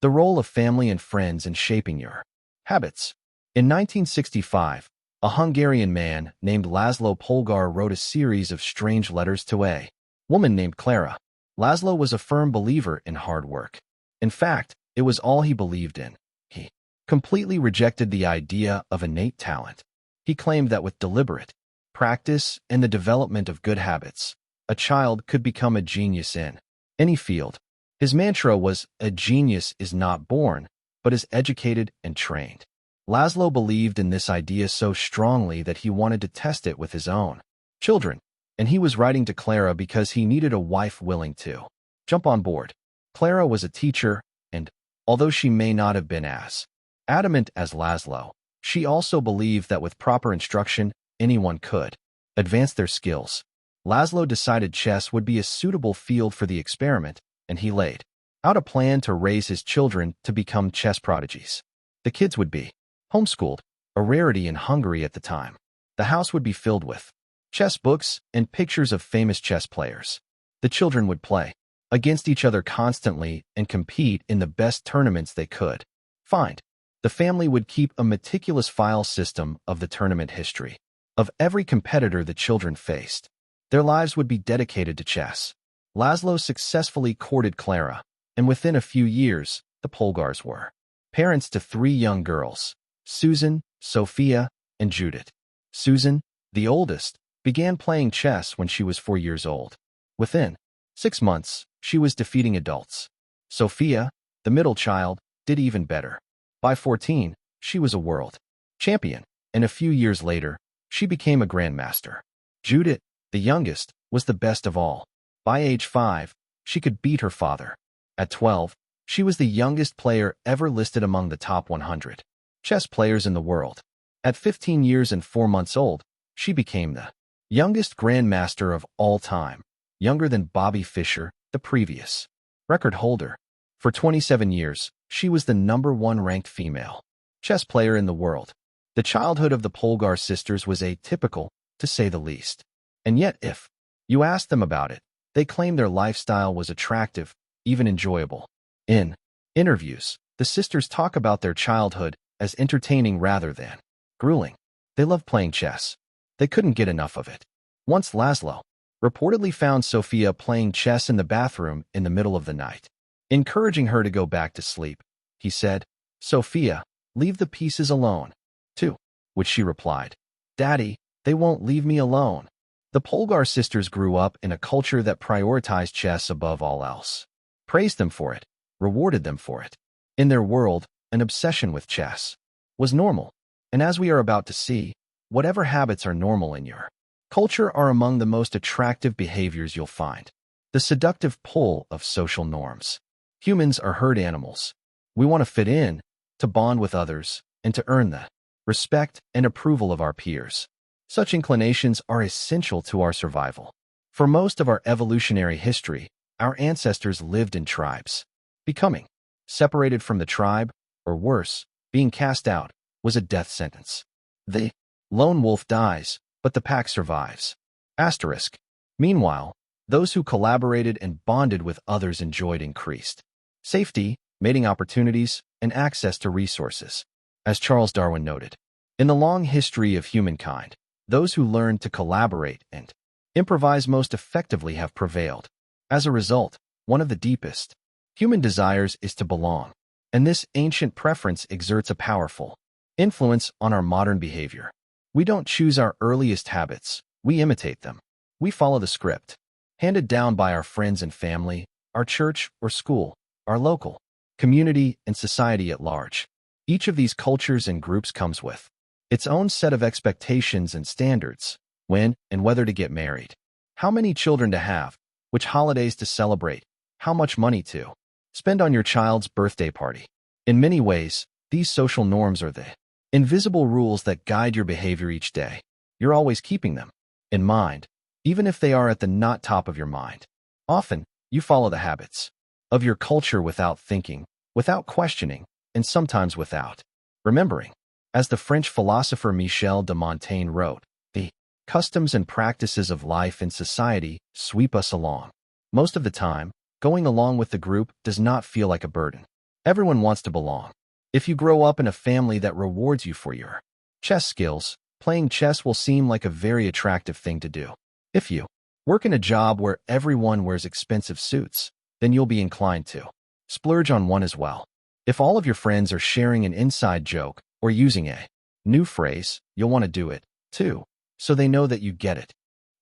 The role of family and friends in shaping your habits. In 1965, a Hungarian man named Laszlo Polgar wrote a series of strange letters to a woman named Clara. Laszlo was a firm believer in hard work. In fact, it was all he believed in. He completely rejected the idea of innate talent. He claimed that with deliberate practice and the development of good habits, a child could become a genius in any field. His mantra was, "A genius is not born, but is educated and trained." Laszlo believed in this idea so strongly that he wanted to test it with his own children, and he was writing to Clara because he needed a wife willing to jump on board. Clara was a teacher, and although she may not have been as adamant as Laszlo, she also believed that with proper instruction, anyone could advance their skills. Laszlo decided chess would be a suitable field for the experiment, and he laid out a plan to raise his children to become chess prodigies. The kids would be homeschooled, a rarity in Hungary at the time. The house would be filled with chess books and pictures of famous chess players. The children would play against each other constantly and compete in the best tournaments they could find. The family would keep a meticulous file system of the tournament history of every competitor the children faced. Their lives would be dedicated to chess. Laszlo successfully courted Clara, and within a few years, the Polgars were parents to 3 young girls, Susan, Sophia, and Judith. Susan, the oldest, began playing chess when she was 4 years old. Within 6 months, she was defeating adults. Sophia, the middle child, did even better. By 14, she was a world champion, and a few years later, she became a grandmaster. Judith, the youngest, was the best of all. By age 5, she could beat her father. At 12, she was the youngest player ever listed among the top 100 chess players in the world. At 15 years and 4 months old, she became the youngest grandmaster of all time, younger than Bobby Fischer, the previous record holder. For 27 years, she was the #1 ranked female chess player in the world. The childhood of the Polgar sisters was atypical, to say the least. And yet, if you asked them about it, they claimed their lifestyle was attractive, even enjoyable. In interviews, the sisters talk about their childhood as entertaining rather than grueling. They loved playing chess. They couldn't get enough of it. Once Laszlo reportedly found Sophia playing chess in the bathroom in the middle of the night. Encouraging her to go back to sleep, he said, "Sophia, leave the pieces alone." To which she replied, "Daddy, they won't leave me alone." The Polgar sisters grew up in a culture that prioritized chess above all else, praised them for it, rewarded them for it. In their world, an obsession with chess was normal. And as we are about to see, whatever habits are normal in your culture are among the most attractive behaviors you'll find. The seductive pull of social norms. Humans are herd animals. We want to fit in, to bond with others, and to earn the respect and approval of our peers. Such inclinations are essential to our survival. For most of our evolutionary history, our ancestors lived in tribes. Becoming separated from the tribe, or worse, being cast out, was a death sentence. The lone wolf dies, but the pack survives. Asterisk. Meanwhile, those who collaborated and bonded with others enjoyed increased safety, mating opportunities, and access to resources. As Charles Darwin noted, in the long history of humankind, those who learned to collaborate and improvise most effectively have prevailed. As a result, one of the deepest human desires is to belong, and this ancient preference exerts a powerful influence on our modern behavior. We don't choose our earliest habits, we imitate them. We follow the script handed down by our friends and family, our church or school, our local community, and society at large. Each of these cultures and groups comes with its own set of expectations and standards: when and whether to get married, how many children to have, which holidays to celebrate, how much money to spend on your child's birthday party. In many ways, these social norms are the invisible rules that guide your behavior each day. You're always keeping them in mind, even if they are at the not top of your mind. Often, you follow the habits of your culture without thinking, without questioning, and sometimes without remembering. As the French philosopher Michel de Montaigne wrote, the customs and practices of life and society sweep us along. Most of the time, going along with the group does not feel like a burden. Everyone wants to belong. If you grow up in a family that rewards you for your chess skills, playing chess will seem like a very attractive thing to do. If you work in a job where everyone wears expensive suits, then you'll be inclined to splurge on one as well. If all of your friends are sharing an inside joke or using a new phrase, you'll want to do it, too, so they know that you get it.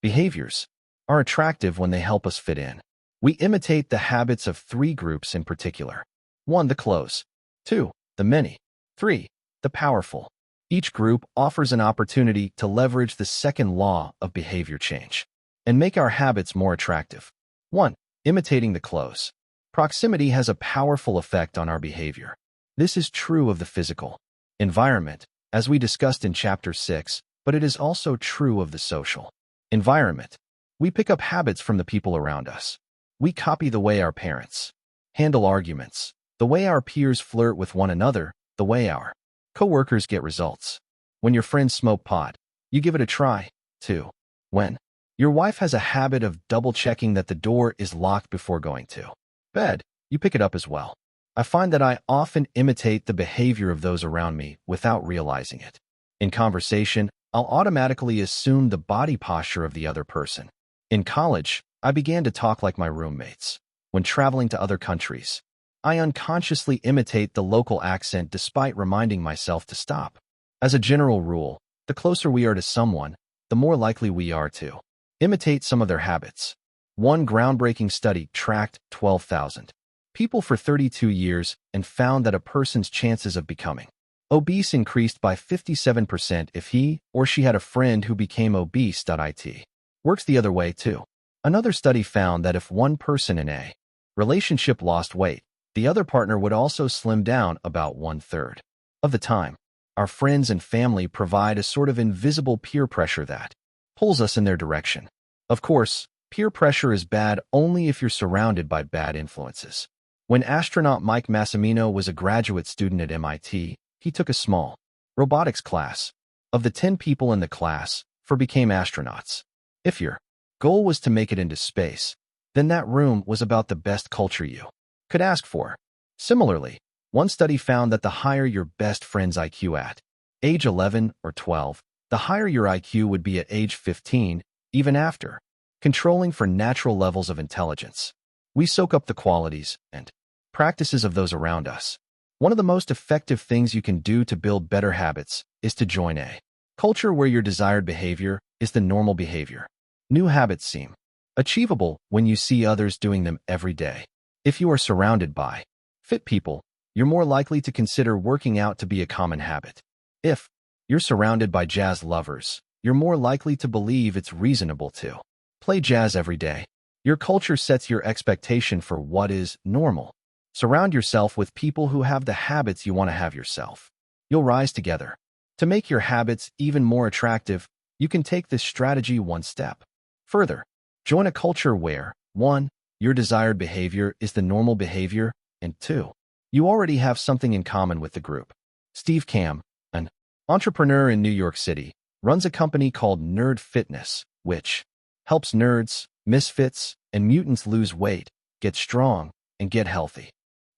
Behaviors are attractive when they help us fit in. We imitate the habits of 3 groups in particular. 1. The close. 2. The many. 3. The powerful. Each group offers an opportunity to leverage the second law of behavior change and make our habits more attractive. 1. Imitating the close. Proximity has a powerful effect on our behavior. This is true of the physical environment, as we discussed in Chapter 6, but it is also true of the social environment. We pick up habits from the people around us. We copy the way our parents handle arguments, the way our peers flirt with one another, the way our coworkers get results. When your friends smoke pot, you give it a try, too. When your wife has a habit of double-checking that the door is locked before going to bed, you pick it up as well. I find that I often imitate the behavior of those around me without realizing it. In conversation, I'll automatically assume the body posture of the other person. In college, I began to talk like my roommates. When traveling to other countries, I unconsciously imitate the local accent despite reminding myself to stop. As a general rule, the closer we are to someone, the more likely we are to imitate some of their habits. One groundbreaking study tracked 12,000 people for 32 years and found that a person's chances of becoming obese increased by 57% if he or she had a friend who became obese. It works the other way, too. Another study found that if one person in a relationship lost weight, the other partner would also slim down about 1/3 of the time. Our friends and family provide a sort of invisible peer pressure that pulls us in their direction. Of course, peer pressure is bad only if you're surrounded by bad influences. When astronaut Mike Massimino was a graduate student at MIT, he took a small robotics class. Of the 10 people in the class, 4 became astronauts. If your goal was to make it into space, then that room was about the best culture you could ask for. Similarly, one study found that the higher your best friend's IQ at age 11 or 12, the higher your IQ would be at age 15, even after controlling for natural levels of intelligence. We soak up the qualities and practices of those around us. One of the most effective things you can do to build better habits is to join a culture where your desired behavior is the normal behavior. New habits seem achievable when you see others doing them every day. If you are surrounded by fit people, you're more likely to consider working out to be a common habit. If you're surrounded by jazz lovers, you're more likely to believe it's reasonable to play jazz every day. Your culture sets your expectation for what is normal. Surround yourself with people who have the habits you want to have yourself. You'll rise together. To make your habits even more attractive, you can take this strategy one step further. Join a culture where 1. Your desired behavior is the normal behavior, and 2. You already have something in common with the group. Steve Kamb, an entrepreneur in New York City, runs a company called Nerd Fitness, which helps nerds, misfits, and mutants lose weight, get strong, and get healthy.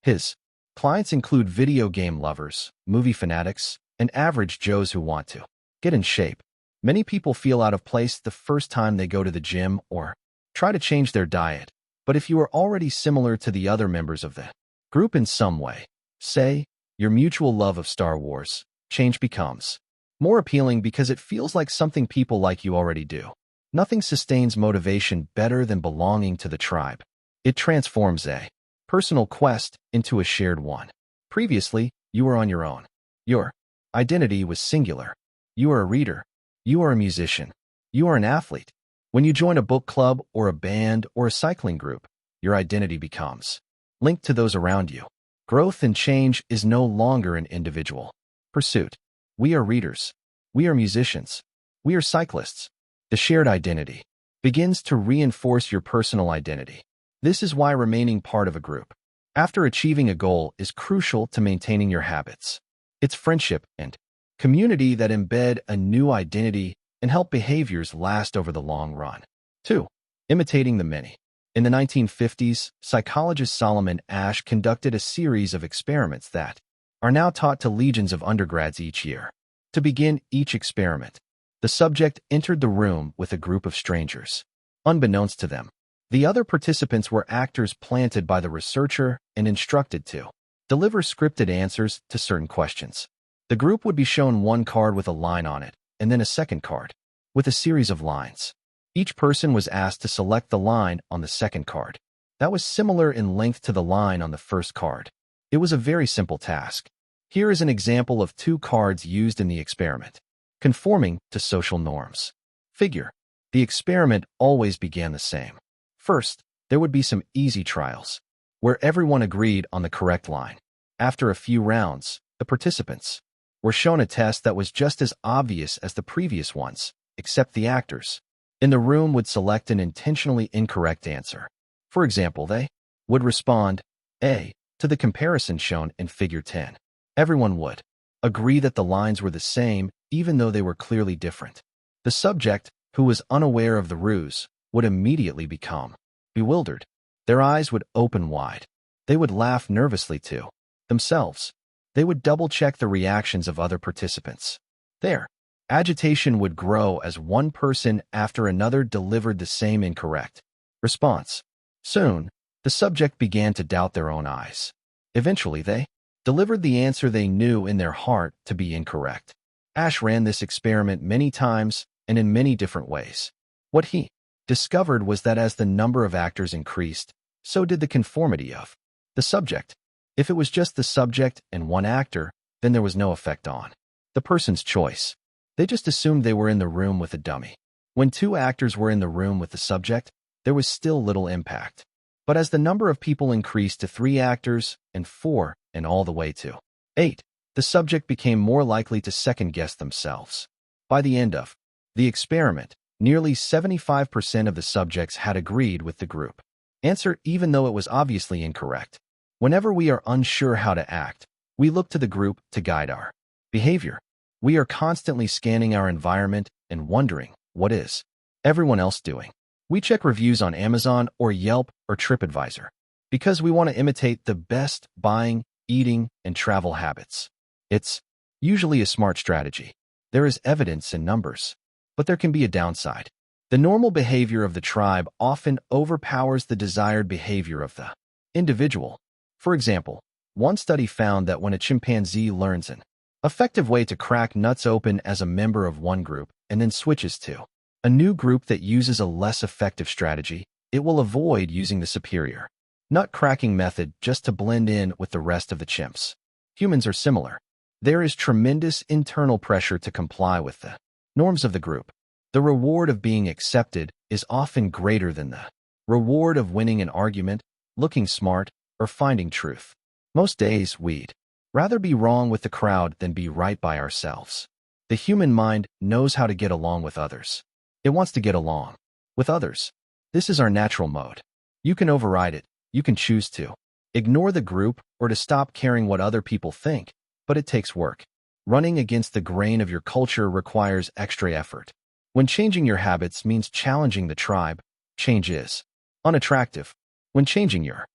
His clients include video game lovers, movie fanatics, and average Joes who want to get in shape. Many people feel out of place the first time they go to the gym or try to change their diet. But if you are already similar to the other members of the group in some way, say, your mutual love of Star Wars, change becomes more appealing because it feels like something people like you already do. Nothing sustains motivation better than belonging to the tribe. It transforms a personal quest into a shared one. Previously, you were on your own. Your identity was singular. You are a reader. You are a musician. You are an athlete. When you join a book club or a band or a cycling group, your identity becomes linked to those around you. Growth and change is no longer an individual pursuit. We are readers. We are musicians. We are cyclists. The shared identity begins to reinforce your personal identity. This is why remaining part of a group after achieving a goal is crucial to maintaining your habits. It's friendship and community that embed a new identity and help behaviors last over the long run. 2. Imitating the many. In the 1950s, psychologist Solomon Asch conducted a series of experiments that are now taught to legions of undergrads each year. To begin each experiment, the subject entered the room with a group of strangers. Unbeknownst to them, the other participants were actors planted by the researcher and instructed to deliver scripted answers to certain questions. The group would be shown one card with a line on it, and then a second card with a series of lines. Each person was asked to select the line on the second card that was similar in length to the line on the first card. It was a very simple task. Here is an example of two cards used in the experiment. Conforming to social norms. Figure. The experiment always began the same. First, there would be some easy trials, where everyone agreed on the correct line. After a few rounds, the participants were shown a test that was just as obvious as the previous ones, except the actors in the room would select an intentionally incorrect answer. For example, they would respond A to the comparison shown in Figure 10. Everyone would agree that the lines were the same, even though they were clearly different. The subject, who was unaware of the ruse, would immediately become bewildered. Their eyes would open wide. They would laugh nervously to themselves. They would double-check the reactions of other participants. Their agitation would grow as one person after another delivered the same incorrect response. Soon, the subject began to doubt their own eyes. Eventually, they delivered the answer they knew in their heart to be incorrect. Asch ran this experiment many times and in many different ways. What he discovered was that as the number of actors increased, so did the conformity of the subject. If it was just the subject and one actor, then there was no effect on the person's choice. They just assumed they were in the room with a dummy. When two actors were in the room with the subject, there was still little impact. But as the number of people increased to 3 actors and 4 and all the way to 8, the subject became more likely to second-guess themselves. By the end of the experiment, nearly 75% of the subjects had agreed with the group answer, even though it was obviously incorrect. Whenever we are unsure how to act, we look to the group to guide our behavior. We are constantly scanning our environment and wondering, what is everyone else doing? We check reviews on Amazon or Yelp or TripAdvisor because we want to imitate the best buying, eating, and travel habits. It's usually a smart strategy. There is evidence in numbers, but there can be a downside. The normal behavior of the tribe often overpowers the desired behavior of the individual. For example, one study found that when a chimpanzee learns an effective way to crack nuts open as a member of one group and then switches to a new group that uses a less effective strategy, it will avoid using the superior nut cracking method just to blend in with the rest of the chimps. Humans are similar. There is tremendous internal pressure to comply with the norms of the group. The reward of being accepted is often greater than the reward of winning an argument, looking smart, or finding truth. Most days, we'd rather be wrong with the crowd than be right by ourselves. The human mind knows how to get along with others. It wants to get along with others. This is our natural mode. You can override it. You can choose to ignore the group or to stop caring what other people think, but it takes work. Running against the grain of your culture requires extra effort. When changing your habits means challenging the tribe, change is unattractive. When changing your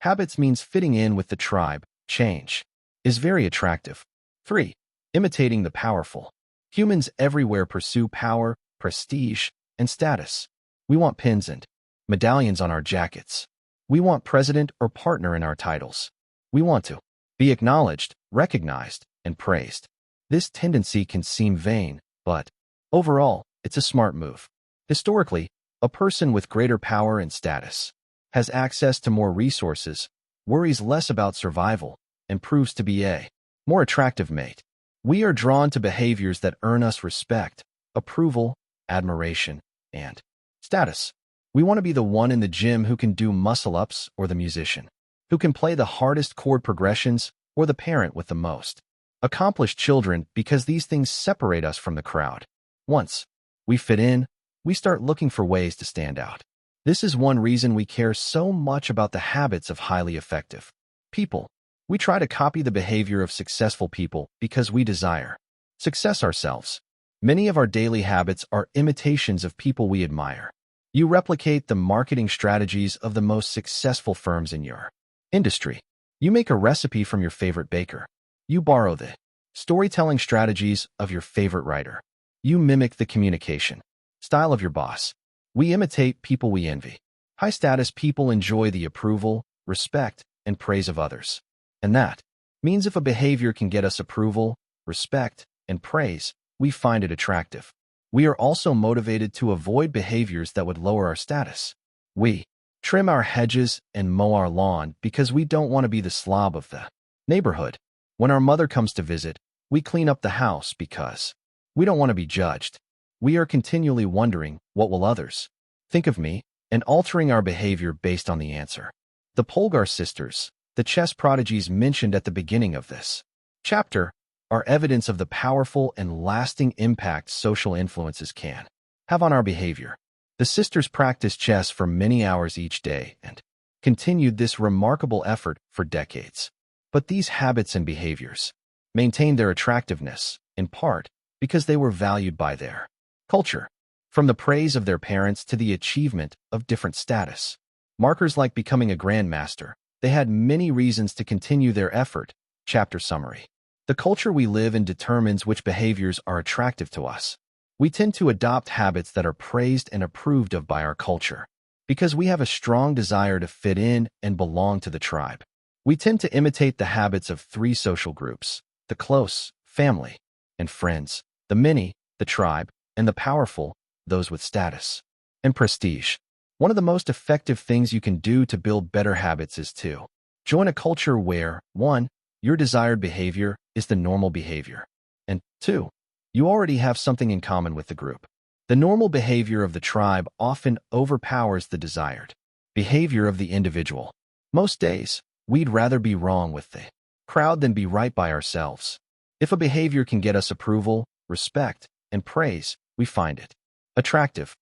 habits means fitting in with the tribe, change is very attractive. 3. Imitating the powerful. Humans everywhere pursue power, prestige, and status. We want pins and medallions on our jackets. We want president or partner in our titles. We want to be acknowledged, recognized, and praised. This tendency can seem vain, but overall, it's a smart move. Historically, a person with greater power and status has access to more resources, worries less about survival, and proves to be a more attractive mate. We are drawn to behaviors that earn us respect, approval, admiration, and status. We want to be the one in the gym who can do muscle-ups or the musician who can play the hardest chord progressions or the parent with the most accomplished children because these things separate us from the crowd. Once we fit in, we start looking for ways to stand out. This is one reason we care so much about the habits of highly effective people. We try to copy the behavior of successful people because we desire success ourselves. Many of our daily habits are imitations of people we admire. You replicate the marketing strategies of the most successful firms in your industry. You make a recipe from your favorite baker. You borrow the storytelling strategies of your favorite writer. You mimic the communication style of your boss. We imitate people we envy. High-status people enjoy the approval, respect, and praise of others. And that means if a behavior can get us approval, respect, and praise, we find it attractive. We are also motivated to avoid behaviors that would lower our status. We trim our hedges and mow our lawn because we don't want to be the slob of the neighborhood. When our mother comes to visit, we clean up the house because we don't want to be judged. We are continually wondering, what will others think of me, and altering our behavior based on the answer. The Polgar sisters, the chess prodigies mentioned at the beginning of this chapter, are evidence of the powerful and lasting impact social influences can have on our behavior. The sisters practiced chess for many hours each day and continued this remarkable effort for decades. But these habits and behaviors maintained their attractiveness, in part, because they were valued by their culture. From the praise of their parents to the achievement of different status markers like becoming a grandmaster, they had many reasons to continue their effort. Chapter summary. The culture we live in determines which behaviors are attractive to us. We tend to adopt habits that are praised and approved of by our culture because we have a strong desire to fit in and belong to the tribe. We tend to imitate the habits of three social groups: the close, family, and friends; the many, the tribe; and the powerful, those with status and prestige. One of the most effective things you can do to build better habits is to join a culture where 1. Your desired behavior is the normal behavior, and 2. You already have something in common with the group. The normal behavior of the tribe often overpowers the desired behavior of the individual. Most days, we'd rather be wrong with the crowd than be right by ourselves. If a behavior can get us approval, respect, and praise, we find it attractive.